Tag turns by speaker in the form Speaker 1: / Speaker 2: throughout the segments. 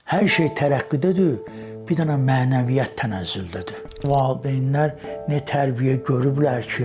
Speaker 1: Hər şey tərəqqidədir, bir dənə mənəviyyat tənəzzüldədir. Valideynlər nə tərbiyə görüblər ki,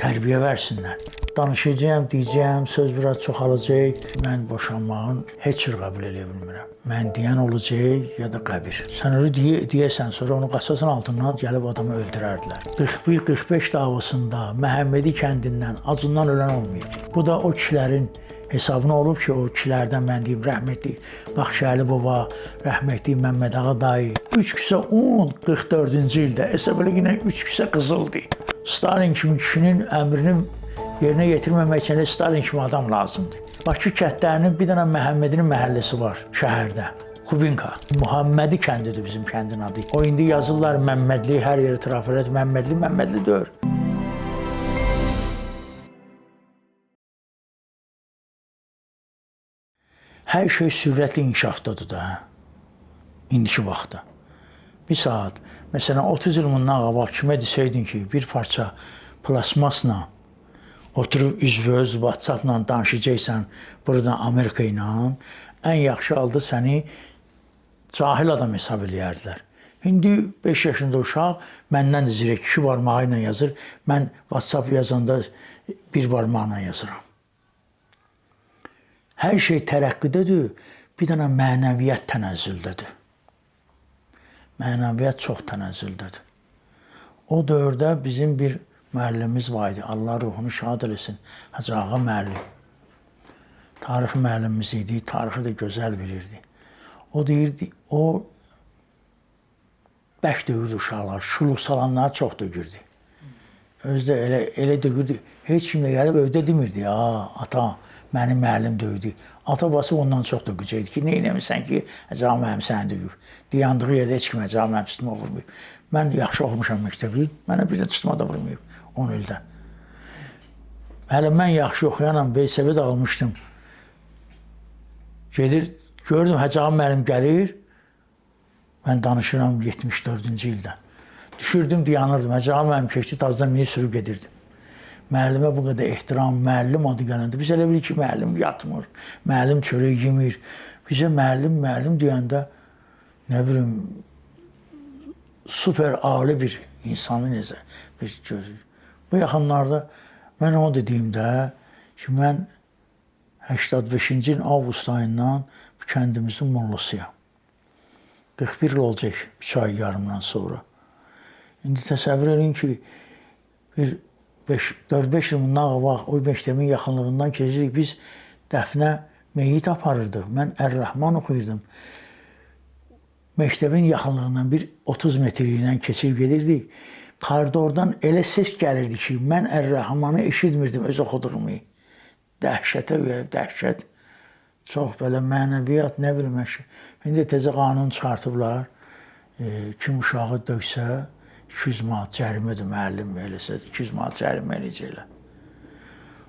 Speaker 1: tərbiyə versinlər. Danışacağım, deyəcəyim, söz biraz çoxalacaq. Mən boşanmağın heç cür qəbul edə bilmirəm. Mən deyən olacaq ya da qəbir. Sən öyle deyəsən, sonra onu qasasın altından gəlib adamı öldürərdilər. 41-45 davasında Məhəmmədi kəndindən acından ölən olmayıb. Bu da o kişilərin hesabına olub ki, o kişilərdən mən deyim, rəhmətli Baxşəli baba, rəhmətli Məmməd Ağa dayı. 3 küsə un 44-cü ildə, belə yine 3 küsə qızıldı. Stalin kimi kişinin əmrini yerinə yetirməmək üçün Stalin kimi adam lazımdır. Bakı kəndlərinin bir dənə Məhəmmədinin məhəlləsi var şəhərdə. Kubinka. Muhammədi kəndidir bizim kəndin adı. O indi yazırlar Məmmədli, hər yeri trafilet Məmmədli deyir. Hər şey sürətli inkişafdadır da, indiki vaxtda. Bir saat, məsələn 30 il bundan qabaq kimə desəydin ki, bir parça plasmasla oturub üzvöz, WhatsApp-la danışacaqsan buradan Amerika ilə, ən yaxşı halda səni cahil adam hesab eləyərdilər. İndi 5 yaşında uşaq məndən də zirək 2 barmağı ilə yazır, mən WhatsApp yazanda 1 barmaqla yazıram. Hər şey tərəqqidədir, bir dənə mənəviyyat tənəzzüldədir. Mənəviyyat çox tənəzzüldədir. O dövrdə bizim bir müəllimimiz var idi, Allah ruhunu şad eləsin, Hacı Ağa müəllim. Tarix müəllimimiz idi, tarixi də gözəl bilirdi. O deyirdi, o bək döyürdü uşaqlar, şuluq salanları çox döyürdü. Özdə elə döyürdü, heç kim də gəlib evdə demirdi, ata, mənim müəllim döydü. Ata basıb ondan çox döyəcəkdi ki, nə eləmirsən ki, Hacı Ağa müəllim səni döyüb. Dayandığı yerdə heç kim Hacı Ağa müəllim tutma vurmayıb. Mən yaxşı oxumuşam məktəbi, mənə bir də tutma da vurmayıb 10 ildə. Hələ mən yaxşı oxuyanam, Beysəvə də almışdım. Gedir, gördüm Hacı Ağa müəllim gəlir, mən danışıram 74-cü ildən. Düşürdüm, dayanırdım, Hacı Ağa müəllim keçdi, tazdan mini sürüb gedirdim. Müəllimə bu qədər ehtiram, müəllim adı gələndə, biz elə bilik ki, müəllim yatmır, müəllim çörək yemir. Bizə müəllim deyəndə, nə bilim, super ali bir insanı necə bir görür. Bu yaxınlarda mən onu dediyimdə ki, mən 85-ci ilin avqust ayından bu kəndimizin mollasıyam. 41 il olacaq 3 ay yarımdan sonra. İndi təsəvvür edin ki, bir 4-5 il bundan qabaq o məktəbin yaxınlığından keçirik. Biz dəfnə meyit aparırdıq. Mən Ər-Rəhman oxuyurdum. Məktəbin yaxınlığından bir 30 metrliklə keçib gedirdik. Koridordan elə ses gəlirdi ki, mən Ər-Rəhmanı eşitmirdim öz oxuduğumu. Dəhşətə və dəhşət. Çox belə mənəviyyat, nə bilim əşi. İndi tezə qanun çıxartıblar. Kim uşağı döysə, 200 manat cərimədir müəllim eləsə, 200 manat cərimə eləyəcəklər.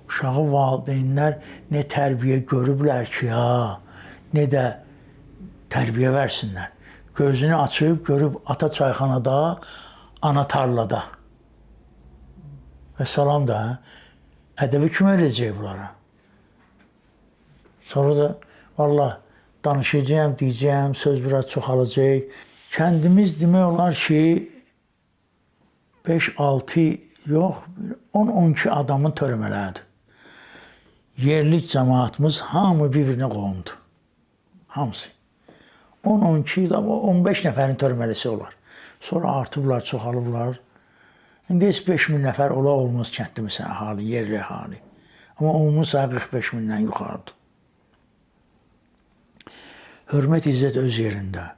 Speaker 1: Uşağı valideynlər nə tərbiyə görüblər ki, nə də tərbiyə versinlər. Gözünü açıb, görüb ata çayxanada, ana tarlada. Və salam da, ədəbi kim eləyəcək bunlara? Sonra da, vallahi, danışacağım, deyəcəyim, söz biraz çoxalacaq. Kəndimiz demək olar ki, 5-6 yox, 10-12 adamın törəmələridir. Yerli cəmaatımız hamı bir-birinə qovumdur. Hamısı. 10-12 il, 15 nəfərin törəmələsi olar. Sonra artıblar, çoxalıblar. İndi heç 5000 nəfər olmaz kənddə məsələn, əhali, yerli əhali. Amma ümumi sayı 45 mindən yuxarıdır. Hörmət, izzət öz yerində.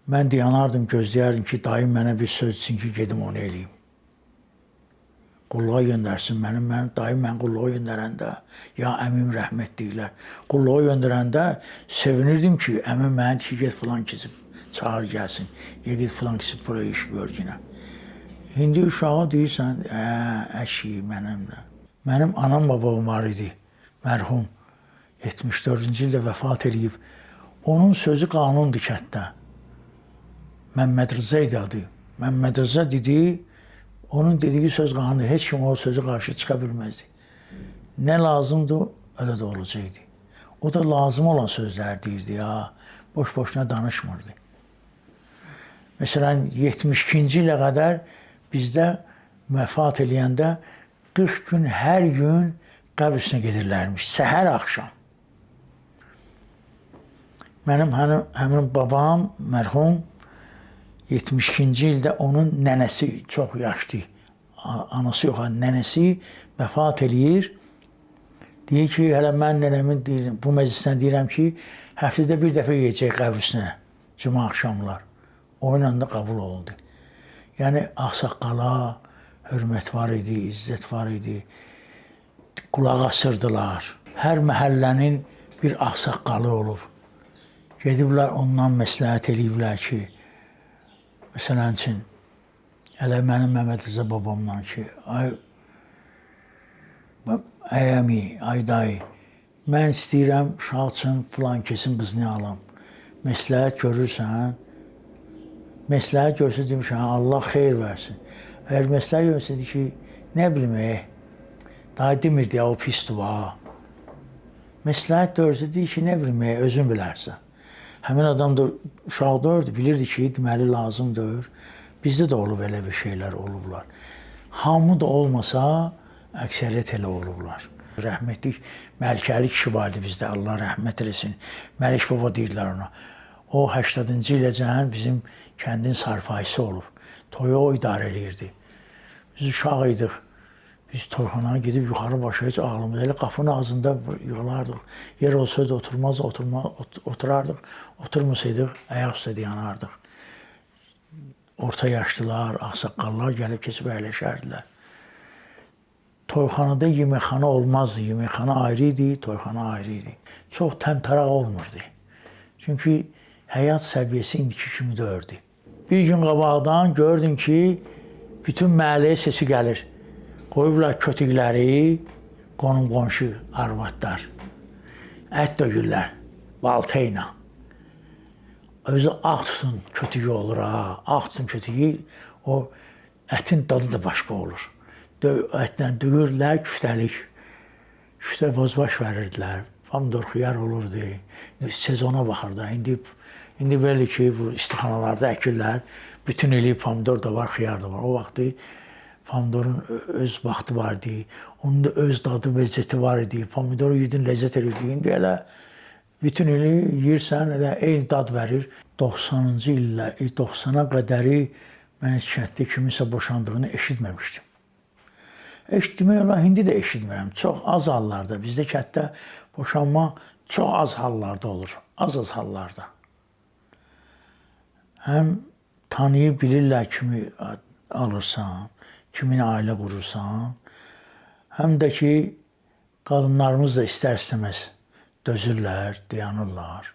Speaker 1: Mən dayanardım, gözləyərdim ki, dayım mənə bir söz etsin ki, gedim onu eləyim. Qulluğa göndərsin mənim dayım mən qulluğa göndərəndə, ya əmim rəhmət deyirlər. Qulluğa göndərəndə sevinirdim ki, əmim mənə ki, get filan kesib, çağır gəlsin, ya get filan kesib, buraya iş gör yine. İndi uşağa deyirsən, əşi mənimlə. Mənim anam babam var idi, mərhum, 74-cü ildə vəfat edib. Onun sözü qanundur kənddə. Məmməd Rıza idi adı. Məmməd Rıza dedi, onun dediği söz qanunu, heç kim o sözü qarşı çıxa bilməzdi. Nə lazımdır, öyle də olacaqdı. O da lazım olan sözlər deyirdi, boş-boşuna danışmırdı. Məsələn, 72-ci ilə qədər bizdə vəfat eləyəndə 40 gün hər gün qəbr üstünə gedirlərmiş, səhər axşam. Mənim həmin babam, mərhum, 72-ci ildə onun nənəsi çox yaşlı, anası yox, nənəsi vəfat eləyir. Deyir ki, hələ mən nənəmin deyirəm, bu məclisdən deyirəm ki, həftədə bir dəfə yeyəcək qəbr üstünə, cümə axşamlar. O ilə də qəbul olundu. Yəni, ağsaqqala hörmət var idi, izzət var idi, qulaq asırdılar. Hər məhəllənin bir ağsaqqalı olub. Gediblər ondan məsləhət eləyiblər ki, məsələn üçün, hələ mənim Məhəmməd Rza babamdan ki, ay əmi, ay dayı, mən istəyirəm uşaq üçün filan kesin qızını alam. Məsləhət görürsən, məsləhət görsə demişəm, Allah xeyir versin. Əgər məsləhət görsə ki, nə bilim, dayı demirdi ya, o pisdir va. Məsləhət görsə ki, nə bilim, özün bilərsən. Həmin adam da uşaq dördü, bilirdi ki, deməli lazımdır. Bizdə də olub elə bir şeylər olublar. Hamı da olmasa, əksəriyyət elə olublar. Rəhmətlik Məlikəli kişi vardı bizdə, Allah rəhmət eləsin. Məlik baba deyirlər ona. O 80-cı iləcən bizim kəndin sarfayısı olub. Toyu o idarə eləyirdi. Biz uşaq idik. Biz toyxanaya gedib yuxarı başa heç ağlımız. Elə qapının ağzında yığılardıq. Yer olsaydı oturmaz, oturardıq. Oturmasaydıq, ayaq üstə dayanardıq. Orta yaşlılar, ağsaqqallar gəlib keçib əyləşərdilər. Toyxanada yeməkxana olmazdı. Yeməkxana ayrı idi, toyxana ayrı idi. Çox təmtəraq olmurdu. Çünki həyat səviyyəsi indiki kimi dördü. Bir gün qabaqdan gördün ki, bütün məhəlləyə sesi gəlir. Qoyublar kötükləri, qonum-qonşu arvadlar. Ət döyürlər, balta ilə. Özü ağ tutun kötüyü olur ha. Ağ tutun kötüyü, o ətin dadı da başqa olur. Ətlə döyürlər, küftəlik. Küftə bozbaş verirdilər. Pomidor xiyar olurdu. Sezona baxır da. İndi belə ki, bu istixanalarda əkirlər. Bütün ili pomidor da var, xiyar da var. O vaxtı pomidorun öz vaxtı var idi. Onun da öz dadı, ləzzəti var idi. Pomidoru yedin, ləzzət edirdi. İndi elə bütün ili yeyirsən, elə eyni dad verir. 90-cı illə, 90-a qədəri mən kənddə kiminsə boşandığını eşitməmişdim. Eşitmək olar, indi də eşitmirəm. Çox az hallarda, bizdə kənddə boşanma çox az hallarda olur. Az hallarda. Həm tanıyıb bilirlər kimi alırsan, kimin ailə qurursan, həm də ki, qadınlarımız da istər-istəməz dözürlər, dayanırlar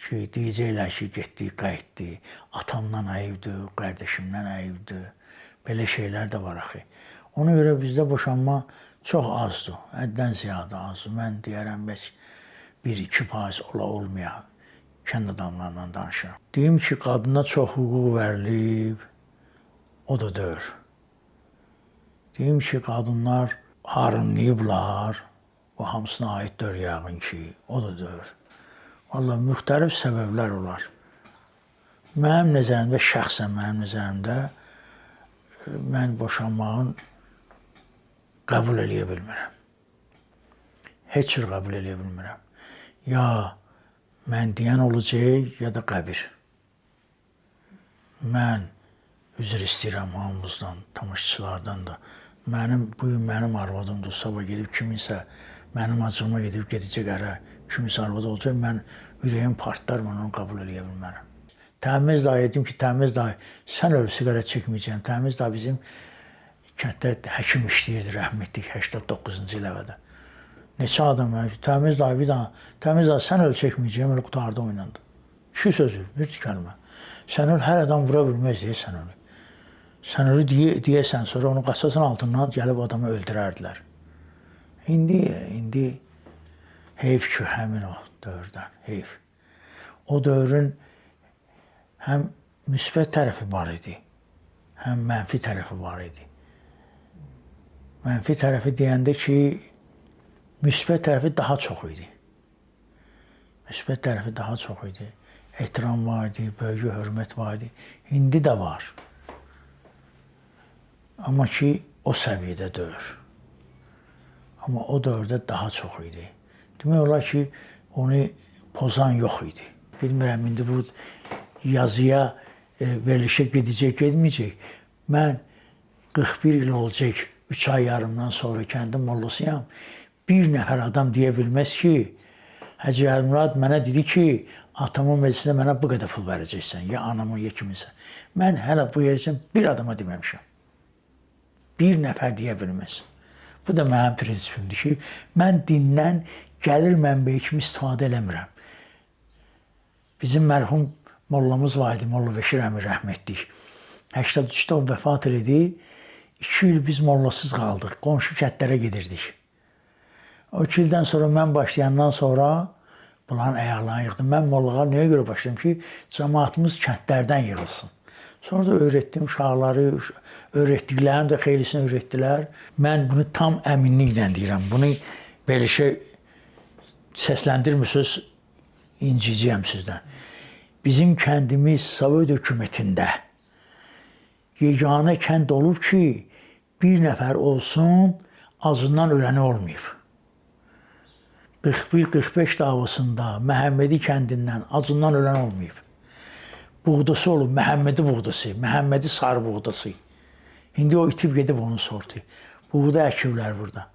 Speaker 1: ki, deyəcəklər ki, getdi, qayıtdı, atamdan əyibdir, qardaşımdan əyibdir, belə şeylər də var axı. Ona görə bizdə boşanma çox azdır, həddən ziyadə azdır. Mən deyərəm, 1-2% olmaya kənd adamlarla danışıram. Deyim ki, qadına çox hüquq verilib, o da deyir. Deyim ki, qadınlar harınlayıblar, bu hamısına aiddir yəqin ki, o da deyir. Vallahi müxtəlif səbəblər olar. Mənim nəzərimdə, şəxsən mənim nəzərimdə, mən boşanmağın qəbul eləyə bilmirəm. Heç cür qəbul eləyə bilmirəm. Ya mən deyən olacaq, ya da qəbir. Mən üzr istəyirəm hamımızdan, tamaşaçılardan da. Bu gün mənim arvadımdır, sabah gedib kiminsə, mənim acığıma gedib gedəcək ərə, kiminsə arvadı olacaq, mən ürəyim partlar, mən onu qəbul eləyə bilmərəm. Təmiz dayı dedim ki, Təmiz dayı, sən öl siqaret çəkməyəcəksən. Təmiz dayı bizim kənddə həkim işləyirdi, rəhmətlik, 89-cu ildə. Neçə adam var ki, Təmiz dayı bir daha, Təmiz dayı, sən öl çəkməyəcəksən, elə qutardı oynandı. 2 sözü, bir kəlmə. Sən öl, hər adam vura bilməz deyə sən ölü. Sən ölü deyəsən, sonra onu qasasının altından gəlib adamı öldürərdilər. İndi heyf ki, həmin o dövrdən, heyf. O dövrün həm müsbət tərəfi var idi, həm mənfi tərəfi var idi. Mənfi tərəfi deyəndə ki, müsbət tərəfi daha çox idi. Müsbət tərəfi daha çox idi. ehtiram var idi, böyüyə hörmət var idi. İndi də var. Amma ki, o səviyyədə deyil. Amma o dövrdə daha çox idi. Demək olar ki, onu pozan yox idi. Bilmirəm, indi bu yazıya, verilişə gedəcək, getməyəcək. Mən 41 il olacaq, 3 ay yarımdan sonra kəndin mollasıyam. Bir nəfər adam deyə bilməz ki, Hacı Əlmurad mənə dedi ki, atamın meclisinə mənə bu qədər pul verəcəksən, ya anamın, ya kiminsə. Mən hələ bu yerəcəm bir adama deməmişəm. Bir nəfər deyə bilməz. Bu da mənim prinsipimdir ki, mən dindən gəlir mənbəyi kimi istifadə eləmirəm. Bizim mərhum mollamız var idi, Molla Bəşir əmi rəhmətlik. 83-də o vəfat edir. 2 il biz mollasız qaldıq. Qonşu kəndlərə gedirdik. O 2 ildən sonra mən başlayandan sonra bunların ayaqlarını yığdım. Mən mollağa nəyə görə başladım ki, cəmaatımız kəndlərdən yığılsın. Sonra da öyrətdim uşaqları, öyrətdiklərini də xeylisini öyrətdilər. Mən bunu tam əminliklə deyirəm. Bunu belə şey səsləndirmirsiniz, inciciyəm sizdən. Bizim kəndimiz Sovet hökumətində yeganə kənd olub ki, bir nəfər olsun, azından öləni olmayıb. 41-45 davasında Məhəmmədi kəndindən acından ölən olmayıb. Buğdası olub, Məhəmmədi buğdası, Məhəmmədi sarı buğdası. İndi o itib gedib onun sortu. Buğda əkiblər burada.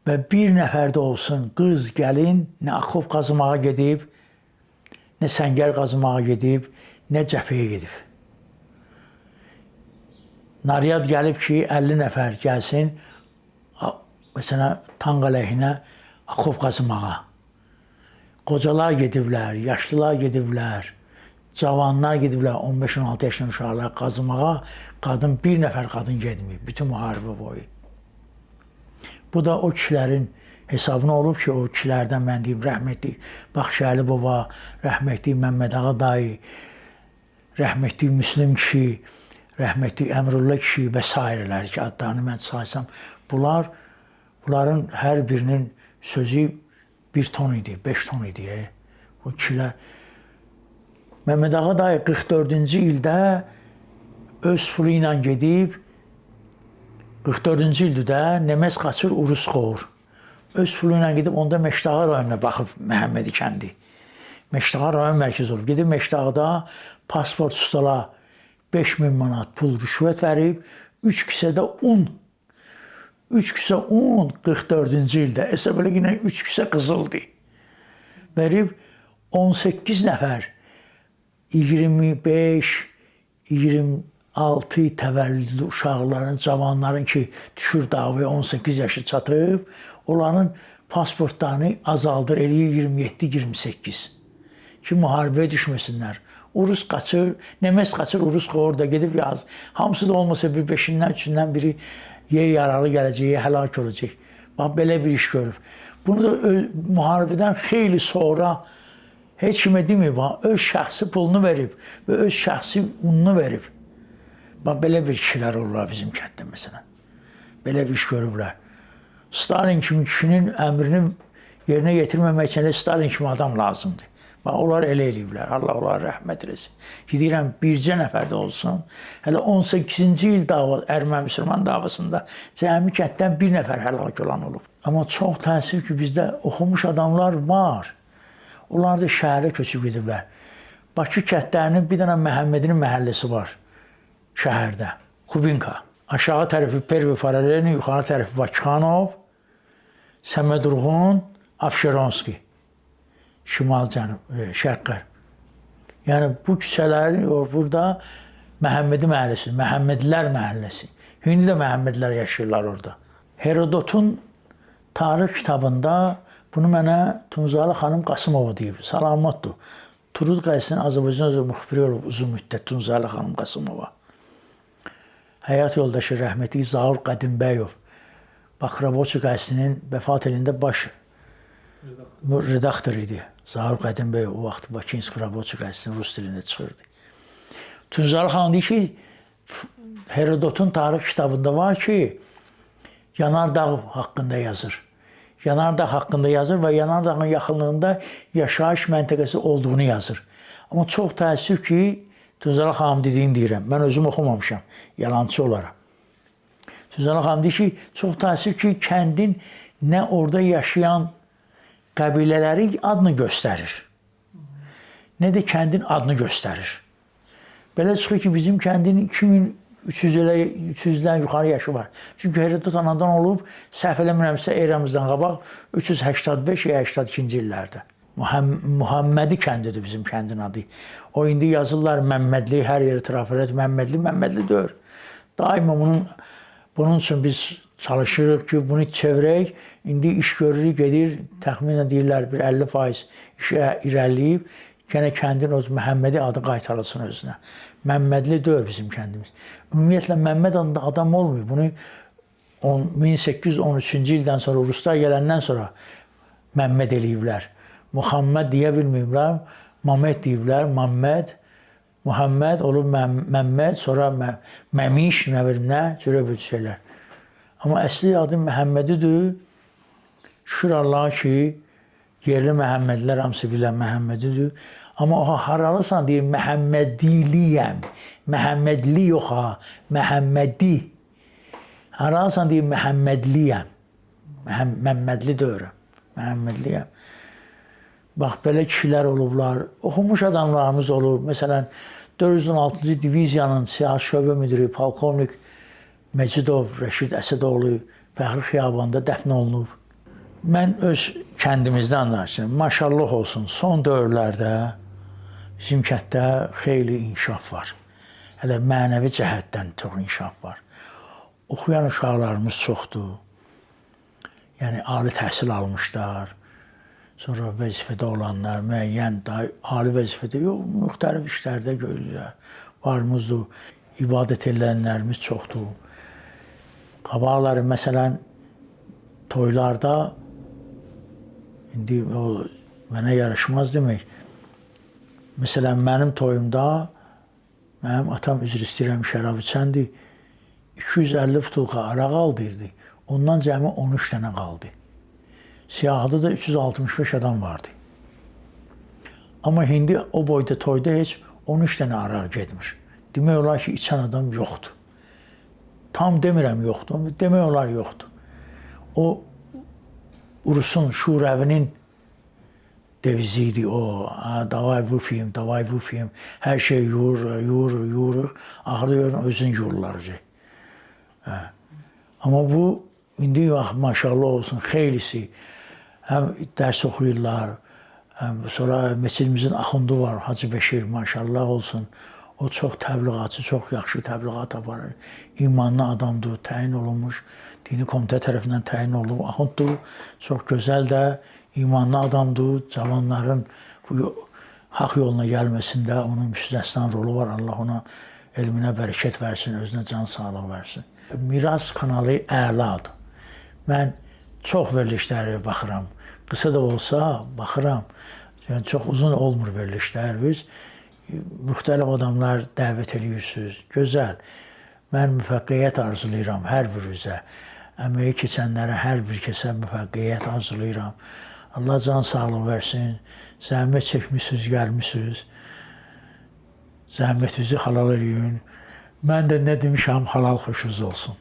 Speaker 1: Və bir nəfər də olsun, qız, gəlin, nə akop qazımağa gedib, nə səngər qazımağa gedib, nə cəbhəyə gedib. Naryad gəlib ki, 50 nəfər gəlsin, məsələn, tank əleyhinə akop qazımağa. Qocalar gediblər, yaşlılar gediblər, cavanlar gediblər, 15-16 yaşlı uşaqlar qazımağa, qadın, bir nəfər qadın gedməyib, bütün müharibə boyu. Bu da o kişilərin hesabına olub ki, o kişilərdən mən deyim, rəhmətli Baxşəli baba, rəhmətli Məmməd Ağa dayı, rəhmətli Müslüm kişi, rəhmətli Əmrullah kişi və s. ki, adlarını mən saysam, bunların hər birinin sözü 1 ton idi, 5 ton idi. O kişilər. Məmməd Ağa dayı 44-cü ildə öz pulu ilə gedib, 44-cü ildə də Nemes qaçır, Urus qoğur. Öz pulu ilə gedib, onda Məşdağa rayonuna baxıb Məhəmmədi kəndi. Məşdağa rayon mərkəzi olub. Gedib Məşdağda pasport ustala 5000 manat pul rüşvət verib, 3 kisədə un. 3 kisə un 44-cü ildə, hesab elə yine 3 kisə qızıldı. Verib 18 nəfər 25, 26 təvəllüdlü uşaqların, cavanların ki, düşür davaya 18 yaşı çatıb, onların pasportlarını azaldır, eləyir 27-28. Ki, müharibəyə düşməsinlər. Urus qaçır, Nemes qaçır, Urus orada gedib yaz. Hamısı da olmasa bir 5-dən, 3-dən biri yaralı gələcək, həlak olacaq. Bax, belə bir iş görüb. Bunu da müharibədən xeyli sonra heç kimə deməyib, öz şəxsi pulunu verib və öz şəxsi ununu verib. Bax, belə bir kişilər olurlar bizim kənddə məsələn. Belə bir iş görüblər. Stalin kimi kişinin əmrini yerinə yetirməmək üçün Stalin kimi adam lazımdır. Bax, onlar elə eləyiblər. Allah onlara rəhmət eləsin. Ki, deyirəm, bircə nəfər də olsun. Hələ 18-ci il Erməni-Müsəlman davasında cəmi kənddən bir nəfər həlak olan olub. Amma çox təəssüf ki, bizdə oxumuş adamlar var. Onlar da şəhərə köçüb gediblər. Bakı kəndlərinin bir dənə Məhəmmədinin məhəlləsi var şəhərdə. Kubinka. Aşağı tərəfi Pervi Paralelini, yuxarı tərəfi Bakıxanov, Səmədurğun, Abşeronski. Şimal şərqlər. Yəni bu küçələrin burada Məhəmmədi məhəlləsi, Məhəmmədlər məhəlləsi. İndi də Məhəmmədlər yaşayırlar orada. Herodotun tarix kitabında bunu mənə Tunzalı xanım Qasımova deyib. Salamatdır. Turud qəzetinin Azərbaycan müxbiri olub uzun müddət Tunzalı xanım Qasımova. Həyat yoldaşı rəhmətli Zaur Qədimbəyov Bakraboçi qəzetinin vəfat elində baş redaktor idi. Zaur Qədimbəyov o vaxt Bakinski Raboçi qəzetinin rus dilində çıxırdı. Tunzalı xanım deyir ki, Herodotun tarix kitabında var ki, Yanardağ haqqında yazır. Yanardağ haqqında yazır və Yanardağın yaxınlığında yaşayış məntəqəsi olduğunu yazır. Amma çox təəssüf ki, Tuzla xanım dediyini deyirəm. Mən özüm oxumamışam, yalancı olaram. Tuzla xanım deyir ki, çox təəssüf ki, kəndin nə orada yaşayan qəbilələri adını göstərir, nə də kəndin adını göstərir. Belə çıxır ki, bizim kəndin 300-dən yuxarı yaşı var. Çünki Herodot anadan olub, səhv eləmirəmsə eramızdan qabaq 385 ya 82-ci illərdə. Muhammədi kəndidir bizim kəndin adı. O indi yazırlar Məmmədli, hər yeri trafilet Məmmədli, Məmmədli deyil. Daima bunun üçün biz çalışırıq ki, bunu çevirək. İndi iş görürük, gedir, təxminən deyirlər bir 50% işə irəliyib. Gənə kəndin öz Məhəmmədi adı qaytarılsın özünə. Məmmədli deyil bizim kəndimiz. Ümumiyyətlə Məmməd adında adam olmuyor. Bunu 1813-cü ildən sonra, Ruslar gələndən sonra Məmməd eləyiblər. Muhammed deyə bilməyiblər, Mamed deyiblər, Mammed, Muhammed olub Məmməd, sonra Məmiş, nə bilim nə, cürə bir şeylər. Amma əsli adı Məhəmmədidir. Şükür Allaha ki, yerli Məhəmmədlər hamısı bilən Məhəmmədidir. Amma o haralısan deyir, Məhəmmədiliyəm. Məhəmmədli yox ha, Məhəmmədi. Haralısan deyir, Məhəmmədliyəm. Məmmədli deyirəm, Məhəmmədliyəm. Bax, belə kişilər olublar, oxumuş adamlarımız olub. Məsələn, 416-cı diviziyanın siyasi şöbə müdürü, polkovnik Məcidov Rəşid Əsədoğlu Fəxri Xiyabanda dəfn olunub. Mən öz kəndimizdən danışıram. Maşallah olsun, son dövrlərdə bizim kənddə xeyli inkişaf var. Hələ mənəvi cəhətdən çox inkişaf var. Oxuyan uşaqlarımız çoxdur. Yəni, ali təhsil almışlar. Sonra vəzifədə olanlar, müəyyən, ali vəzifədə yox, müxtəlif işlərdə görürlər. Varımızdır, ibadət edənlərimiz çoxdur. Qabaqları, məsələn, toylarda, indi o mənə yaraşmaz demək. Məsələn, mənim toyumda, mənim atam üzr istəyirəm, şərab içəndi, 250 butulka araq aldırdı, ondan cəmi 13 dənə qaldı. Siyahıda da 365 adam vardı. Amma indi o boyda toyda heç 13 dənə araq getmir. Demək olar ki, içən adam yoxdur. Tam demirəm yoxdur, demək olar yoxdur. O, Urusun, Şurəvinin devizi idi o. Davay vupiyim, davay vupiyim. Hər şey yuyuruq. Axırda görün, özün yuyurlar. Amma bu, indi maşallah olsun, xeylisi. Həm dərs oxuyurlar, sonra meçidimizin axundu var, Hacı Beşir, maşallah olsun. O çox təbliğatçı, çox yaxşı təbliğat aparır. İmanlı adamdır, təyin olunmuş, dini komitə tərəfindən təyin olunub. Axunddur, çox gözəl də, imanlı adamdır. Cavanların bu haqq yoluna gəlməsində onun müstəsna rolu var. Allah ona elminə bərəkət versin, özünə can sağlıq versin. Miras kanalı əladır. Mən çox verilişlərə baxıram. Qısa da olsa baxıram. Yəni, çox uzun olmur verilişlərimiz. Müxtəlif adamlar dəvət edirsiniz. Gözəl. Mən müvəffəqiyyət arzulayıram hər birinizə. Əməyi keçənlərə hər bir kəsə müvəffəqiyyət arzulayıram. Allah can sağlıq versin. Zəhmət çəkmişsiniz, gəlmişsiniz. Zəhmətinizi halal eləyin. Mən də nə demişəm, halal xoşunuz olsun.